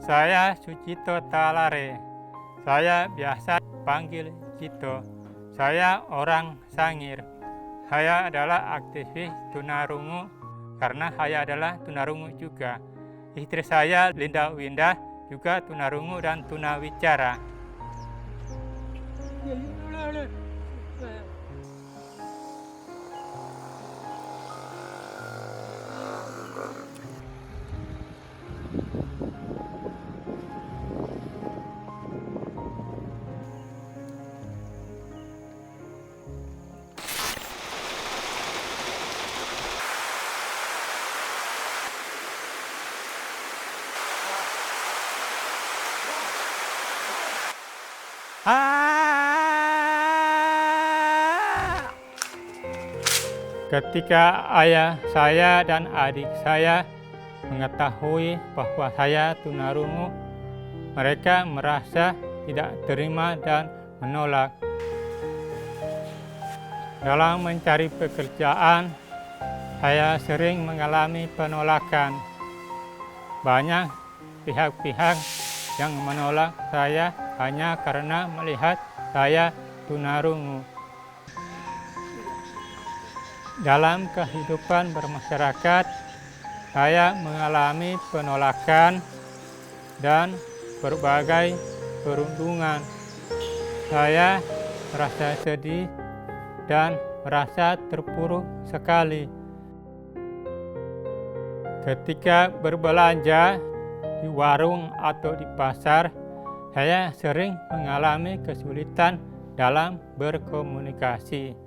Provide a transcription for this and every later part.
Saya Sucito Talare. Saya biasa panggil Cito. Saya orang Sangir. Saya adalah aktivis tunarungu karena saya adalah tunarungu juga. Istri saya Linda Windah juga tunarungu dan tunawicara. Ketika ayah saya dan adik saya mengetahui bahwa saya tunarungu, mereka merasa tidak terima dan menolak. Dalam mencari pekerjaan, saya sering mengalami penolakan. Banyak pihak-pihak yang menolak saya hanya karena melihat saya tunarungu. Dalam kehidupan bermasyarakat, saya mengalami penolakan dan berbagai perundungan. Saya merasa sedih dan merasa terpuruk sekali. Ketika berbelanja di warung atau di pasar, saya sering mengalami kesulitan dalam berkomunikasi.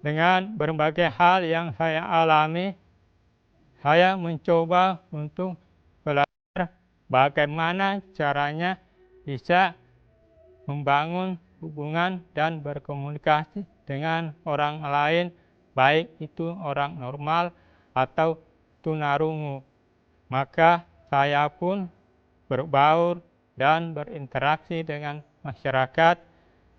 Dengan berbagai hal yang saya alami, saya mencoba untuk belajar bagaimana caranya bisa membangun hubungan dan berkomunikasi dengan orang lain, baik itu orang normal atau tunarungu. Maka saya pun berbaur dan berinteraksi dengan masyarakat,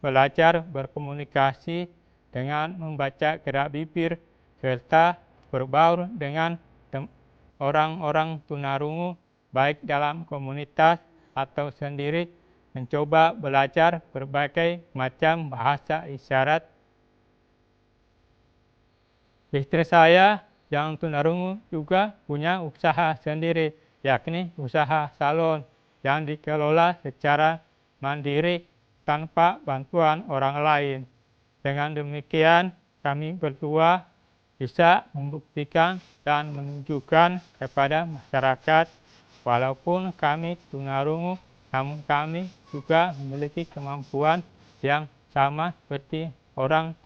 belajar berkomunikasi dengan membaca gerak bibir, serta berbaur dengan orang-orang tunarungu, baik dalam komunitas atau sendiri, mencoba belajar berbagai macam bahasa isyarat. Istri saya yang tunarungu juga punya usaha sendiri, yakni usaha salon yang dikelola secara mandiri tanpa bantuan orang lain. Dengan demikian, kami berdua bisa membuktikan dan menunjukkan kepada masyarakat, walaupun kami tunarungu, namun kami juga memiliki kemampuan yang sama seperti orang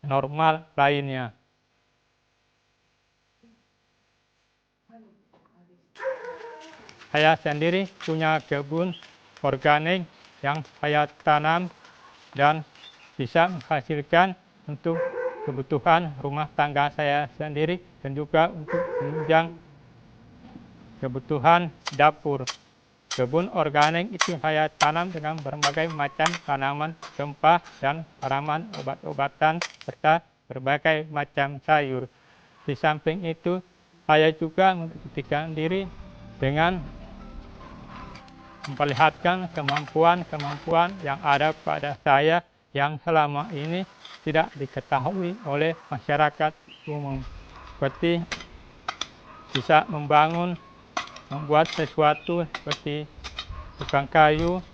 normal lainnya. Saya sendiri punya kebun organik yang saya tanam dan bisa menghasilkan untuk kebutuhan rumah tangga saya sendiri dan juga untuk menunjang kebutuhan dapur. Kebun organik itu saya tanam dengan berbagai macam tanaman rempah dan tanaman obat-obatan serta berbagai macam sayur. Di samping itu, saya juga membuktikan diri dengan memperlihatkan kemampuan-kemampuan yang ada pada saya yang selama ini tidak diketahui oleh masyarakat umum, seperti bisa membuat sesuatu seperti tukang kayu,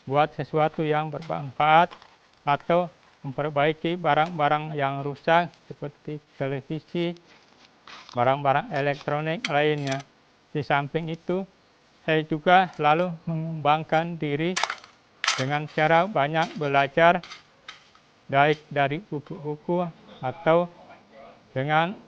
buat sesuatu yang bermanfaat, atau memperbaiki barang-barang yang rusak seperti televisi, barang-barang elektronik lainnya. Di samping itu, saya juga selalu mengembangkan diri dengan cara banyak belajar, baik dari buku-buku atau dengan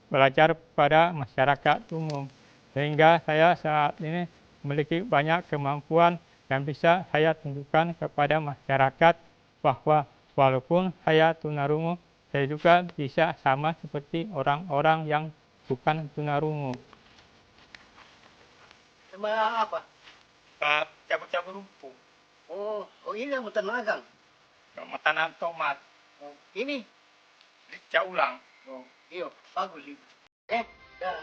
belajar pada masyarakat umum. Sehingga saya saat ini memiliki banyak kemampuan yang bisa saya tunjukkan kepada masyarakat bahwa walaupun saya tunarungu, saya juga bisa sama seperti orang-orang yang bukan tunarungu. Sama apa? Cabut-cabut rumput, Oh ini yang hutan magang. tanam tomat, Ini. dicak ulang. Oh, iya, bagus itu. Dah.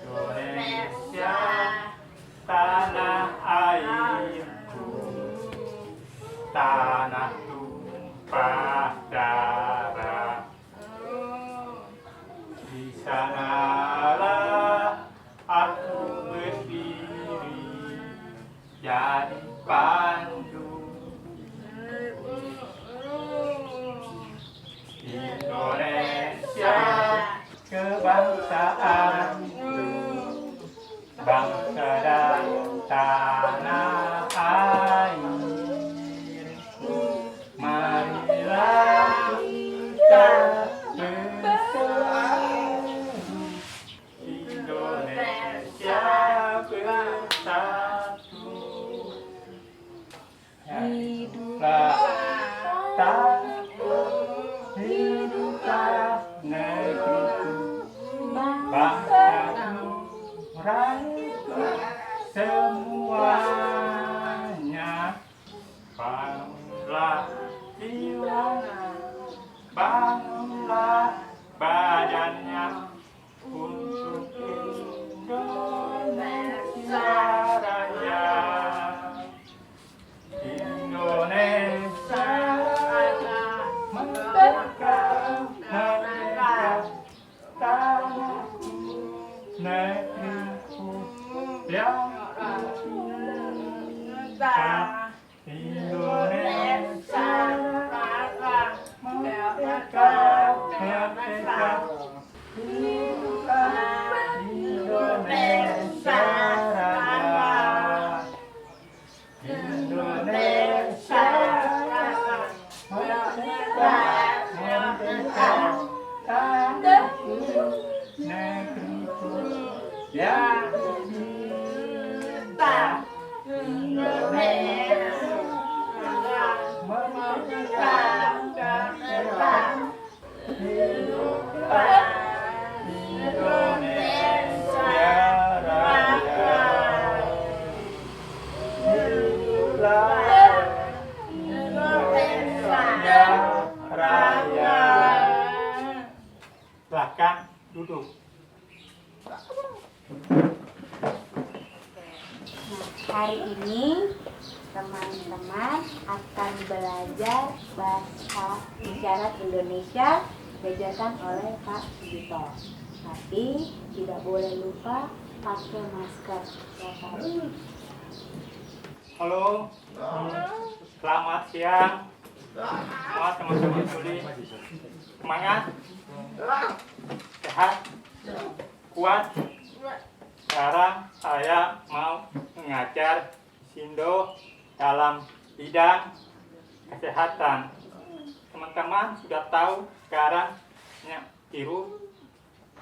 Indonesia, tanah airku, tanah tumpah darah. Di sanalah aku berdiri, jadi pandu. Indonesia, kebangsaanku, bangsa dan tanah airku. Marilah kita bersatu, Indonesia bersatu. Hiduplah tanahku, hiduplah negeriku, bangsaku, rakyatku, semuanya. Bangunlah jiwanya, bangunlah badannya untuk Indonesia Raya. Indonesia merdeka, merdeka, tanahku, negeriku yang kucinta. Indonesia merdeka, merdeka, hiduplah Indonesia Raya. Indonesia merdeka, merdeka, tanahku, negeriku yang kucinta. Indonesia merdeka, merdeka, hiduplah Indonesia Raya. Hiduplah Indonesia Raya. Silakan duduk. Hari ini teman-teman akan belajar bahasa isyarat Indonesia diajarkan oleh Pak Sugito. Tapi tidak boleh lupa pakai masker. Ya, Pak? Halo, selamat siang. Selamat teman-teman tuli. Semangat, sehat, kuat. Sekarang saya mau mengajar Sindo dalam bidang kesehatan. Teman-teman sudah tahu sekarang tiru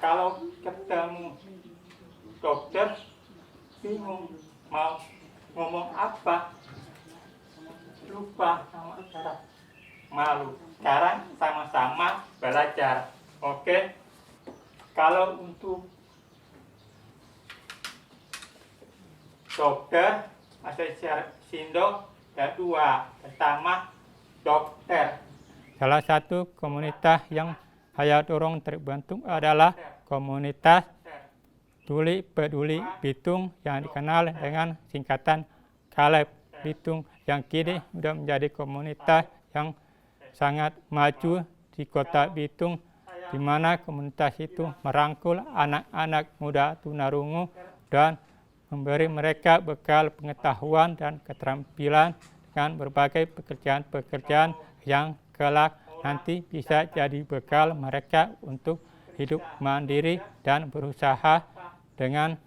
kalau ketemu dokter bingung mau ngomong apa, lupa sama cara, malu. Sekarang sama-sama belajar, oke? Kalau untuk dokter, bahasa Sindo ada dua. Pertama, dokter. Salah satu komunitas yang saya dorong terbentuk adalah komunitas Tuli Peduli Bitung yang dikenal dengan singkatan KALEB. Bitung yang kini sudah menjadi komunitas yang sangat maju di kota Bitung, di mana komunitas itu merangkul anak-anak muda tunarungu dan memberi mereka bekal pengetahuan dan keterampilan dengan berbagai pekerjaan-pekerjaan yang kelak nanti bisa jadi bekal mereka untuk hidup mandiri dan berusaha dengan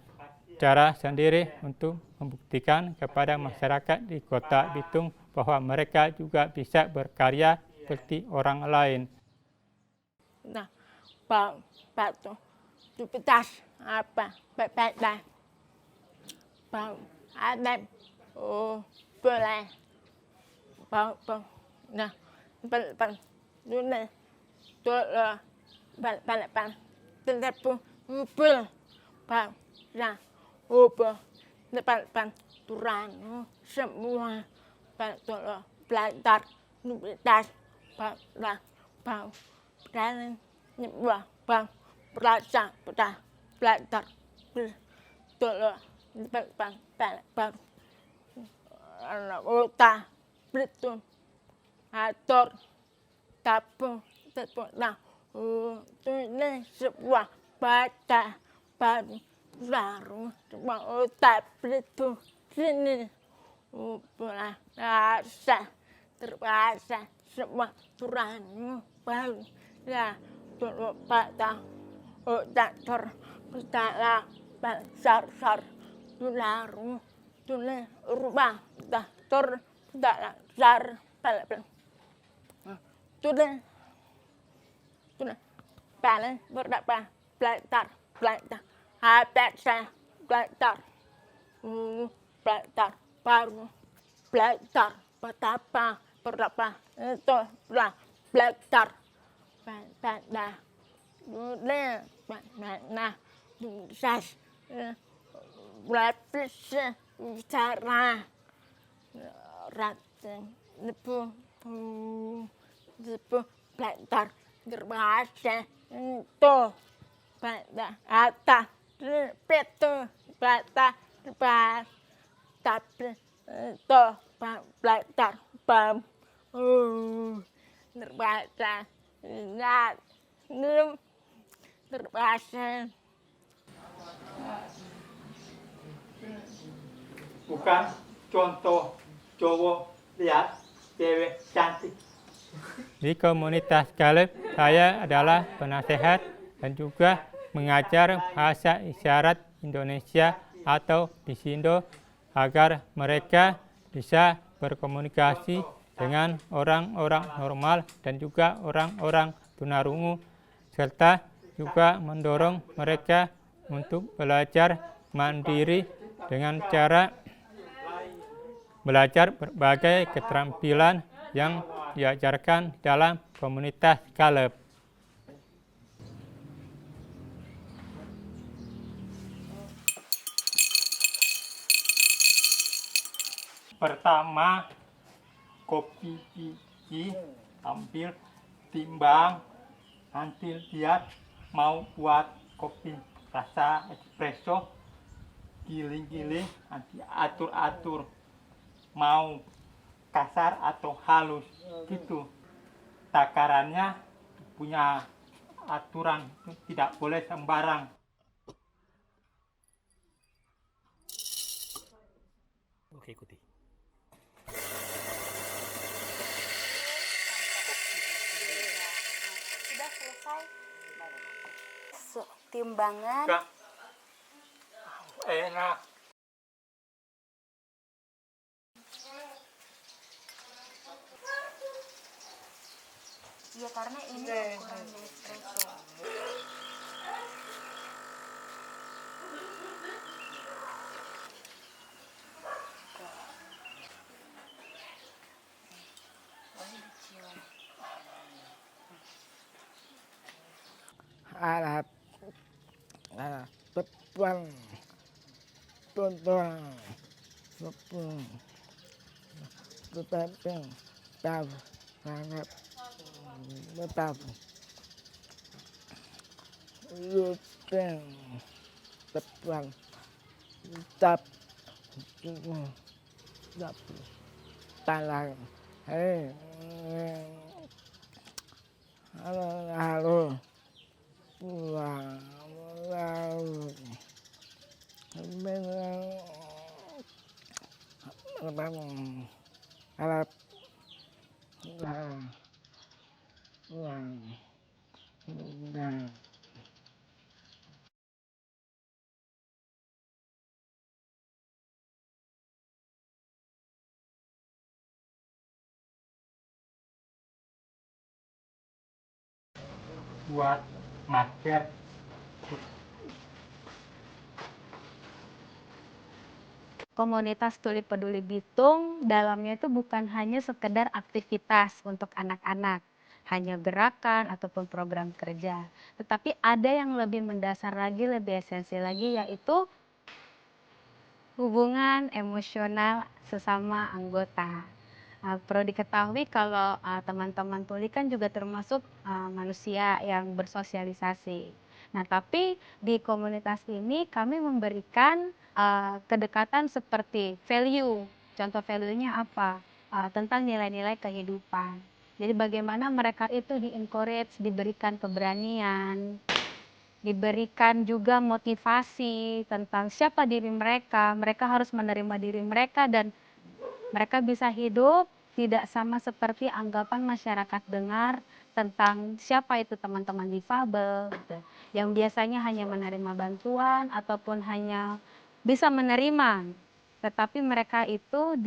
cara sendiri untuk membuktikan kepada masyarakat di kota Bitung bahwa mereka juga bisa berkarya seperti orang lain. Nah, Pak tu petas apa? Dah. Pak ada boleh. Pak nah, dulu tu pan telepon pul Pak nah depan turan semua Pak tolong belajar nulis Pak nah Pak dan nyebuah Pak belajar tolong depan anak otak betul atur tapung nah tulis sebuah baca baru sebuah otak betul sini pulang terpaksa semua turanmu baru ya tolong patah otak terpaksa besar tularu tulis rubah dah besar tulis paling berapa belajar habis saya belajar baru belajar betapa berapa itu belajar pada boleh mana sas berapa cara rasa lepu belajar berbahasa itu pada atas itu pada depan tapi itu belajar berbahasa ingat berbahasa Bukan contoh cowok lihat cewek cantik. Di komunitas Caleb, saya adalah penasehat dan juga mengajar bahasa isyarat Indonesia atau Bisindo agar mereka bisa berkomunikasi dengan orang-orang normal dan juga orang-orang tunarungu, serta juga mendorong mereka untuk belajar mandiri dengan cara belajar berbagai keterampilan yang diajarkan dalam komunitas Caleb. Pertama, kopi biji, ambil, timbang, nanti lihat mau buat kopi rasa espresso, giling-giling, nanti atur-atur, mau kasar atau halus, gitu. Takarannya punya aturan, tidak boleh sembarang. Oke, ikuti. Sudah selesai. Timbangan. Enggak. Enak. Ya karena ini ukurannya espresso. Arab depan tonton sepuluh tetapi tahu sangat betapa rutin depan tetap Tapi tanah halo pulang lalu harap pulang buat masker. Komunitas Tuli Peduli Bitung dalamnya itu bukan hanya sekedar aktivitas untuk anak-anak, hanya gerakan ataupun program kerja. Tetapi ada yang lebih mendasar lagi, lebih esensial lagi, yaitu hubungan emosional sesama anggota. Perlu diketahui kalau teman-teman tuli kan juga termasuk manusia yang bersosialisasi. Nah, tapi di komunitas ini kami memberikan kedekatan seperti value. Contoh value-nya apa? Tentang nilai-nilai kehidupan. Jadi bagaimana mereka itu di-encourage, diberikan keberanian, diberikan juga motivasi tentang siapa diri mereka. Mereka harus menerima diri mereka dan mereka bisa hidup tidak sama seperti anggapan masyarakat dengar tentang siapa itu teman-teman difabel, gitu. Yang biasanya hanya menerima bantuan ataupun hanya bisa menerima. Tetapi mereka itu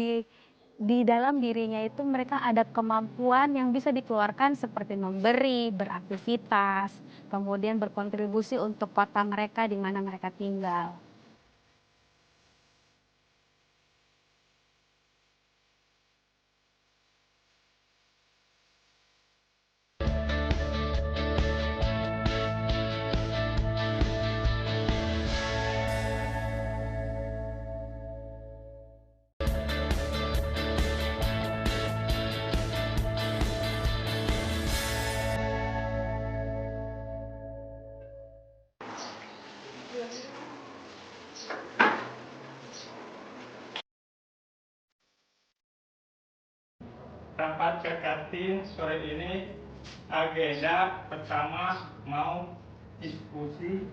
di dalam dirinya itu mereka ada kemampuan yang bisa dikeluarkan seperti memberi, beraktivitas, kemudian berkontribusi untuk kota mereka di mana mereka tinggal. Rapat Kekartin sore ini agenda pertama mau diskusi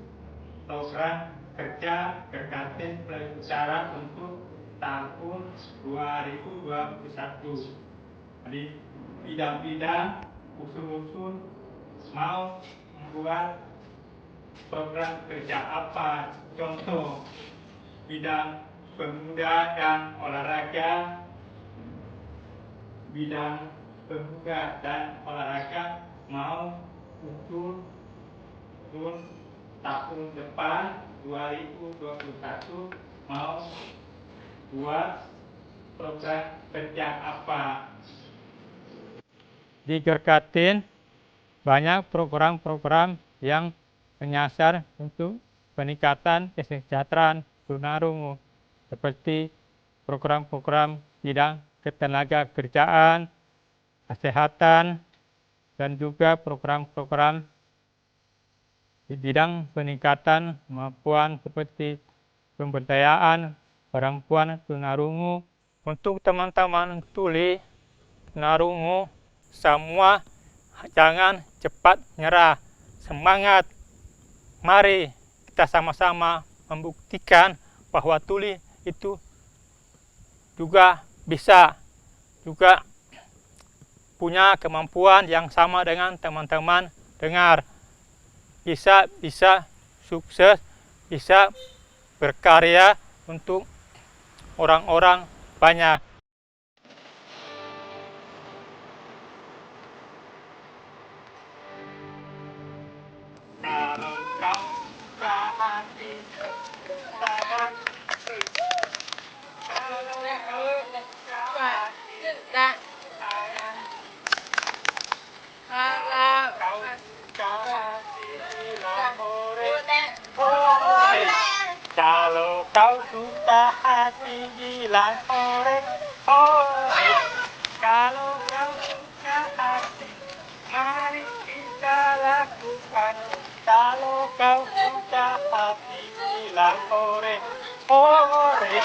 program kerja Kekartin Utara untuk tahun 2021. Jadi bidang-bidang usul-usul mau membuat program kerja apa, contoh bidang pemuda dan olahraga, bidang pemuda dan olahraga mau usul tahun depan 2021 mau buat program kerja apa. Di Gerkatin banyak program-program yang menyasar untuk peningkatan kesejahteraan tunarungu seperti program-program bidang ketenaga kerjaan, kesehatan, dan juga program-program di bidang peningkatan kemampuan seperti pemberdayaan perempuan tunarungu. Untuk teman-teman tuli tunarungu, semua jangan cepat nyerah, semangat. Mari kita sama-sama membuktikan bahwa tuli itu juga bisa juga punya kemampuan yang sama dengan teman-teman dengar. Bisa sukses, bisa berkarya untuk orang-orang banyak. Kalau kau suka hati, kalau kau suka hati bilang ore, ore. Kalau kau suka hati, mari kita lakukan. Kalau kau suka hati bilang ore, ore.